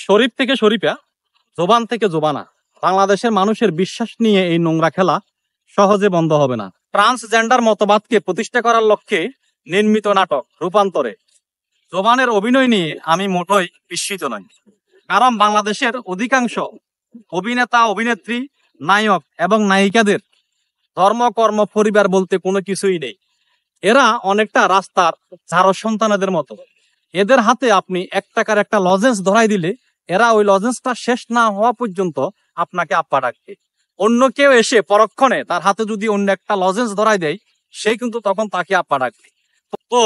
শরীফ থেকে শরীফা, জোবান থেকে জোবানা, বাংলাদেশের মানুষের বিশ্বাস নিয়ে এই নোংরা খেলা সহজে বন্ধ হবে না। ট্রান্সজেন্ডার মতবাদকে প্রতিষ্ঠা করার লক্ষ্যে নির্মিত নাটক রূপান্তরে জোবানের অভিনয় নিয়ে আমি মোটেই বিস্মিত নই। কারণ বাংলাদেশের অধিকাংশ অভিনেতা, অভিনেত্রী, নায়ক এবং নায়িকাদের ধর্ম, কর্ম, পরিবার বলতে কোনো কিছুই নেই। এরা অনেকটা রাস্তার ঝাড় সন্তানদের মতো। এদের হাতে আপনি 1 টাকার একটা লজেন্স ধরাই দিলে এরা ওই লজেন্সটা শেষ না হওয়া পর্যন্ত আপনাকে আপ্পা ডাকবে। অন্য কেউ এসে পরক্ষণে তার হাতে যদি অন্য একটা লজেন্স ধরাই দেয়, সে কিন্তু তখন তাকে আপ্পা ডাকবে। তো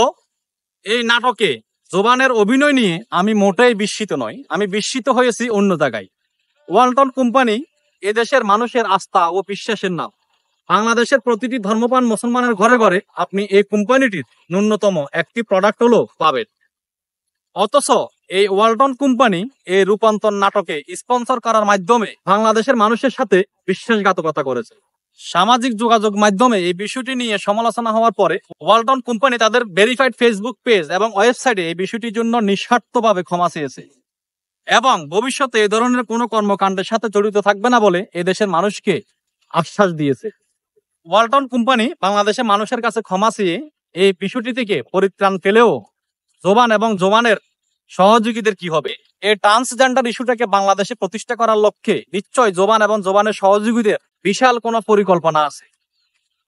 এই নাটকে জোবানের অভিনয় নিয়ে আমি মোটেই বিস্মিত নই। আমি বিস্মিত হয়েছি অন্য জায়গায়। ওয়ালটন কোম্পানি এদেশের মানুষের আস্থা ও বিশ্বাসের নাম। বাংলাদেশের প্রতিটি ধর্মপ্রাণ মুসলমানের ঘরে ঘরে আপনি এই কোম্পানিটির ন্যূনতম একটি প্রোডাক্ট হলেও পাবেন। অথচ এই ওয়ালটন কোম্পানি এই রূপান্তর নাটকে স্পন্সর করার মাধ্যমে বাংলাদেশের মানুষের সাথে বিশ্বাসঘাতকতা করেছে। সামাজিক যোগাযোগ মাধ্যমে এই বিষয়টি নিয়ে সমালোচনা হওয়ার পরে ওয়ালটন কোম্পানি তাদের ভেরিফাইড ফেসবুক পেজ এবং ওয়েবসাইটে এই বিষয়টির জন্য নিঃস্বার্থভাবে ক্ষমা চেয়েছে এবং ভবিষ্যতে এই ধরনের কোনো কর্মকাণ্ডের সাথে জড়িত থাকবে না বলে এদেশের মানুষকে আশ্বাস দিয়েছে। ওয়ালটন কোম্পানি বাংলাদেশের মানুষের কাছে ক্ষমা চেয়ে এই বিষয়টি থেকে পরিত্রাণ পেলেও জোবান এবং জোবানের সহযোগীদের কি হবে? এই ট্রান্সজেন্ডার ইস্যুটাকে বাংলাদেশে প্রতিষ্ঠা করার লক্ষ্যে নিশ্চয় জোবান এবং জোবানের সহযোগীদের বিশাল কোনো পরিকল্পনা আছে।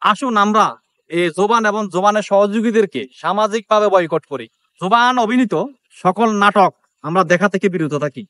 আসুন আমরা এই জোবান এবং জোবানের সহযোগীদেরকে সামাজিকভাবে বয়কট করি। জোবান অভিনীত সকল নাটক আমরা দেখা থেকে বিরত থাকি।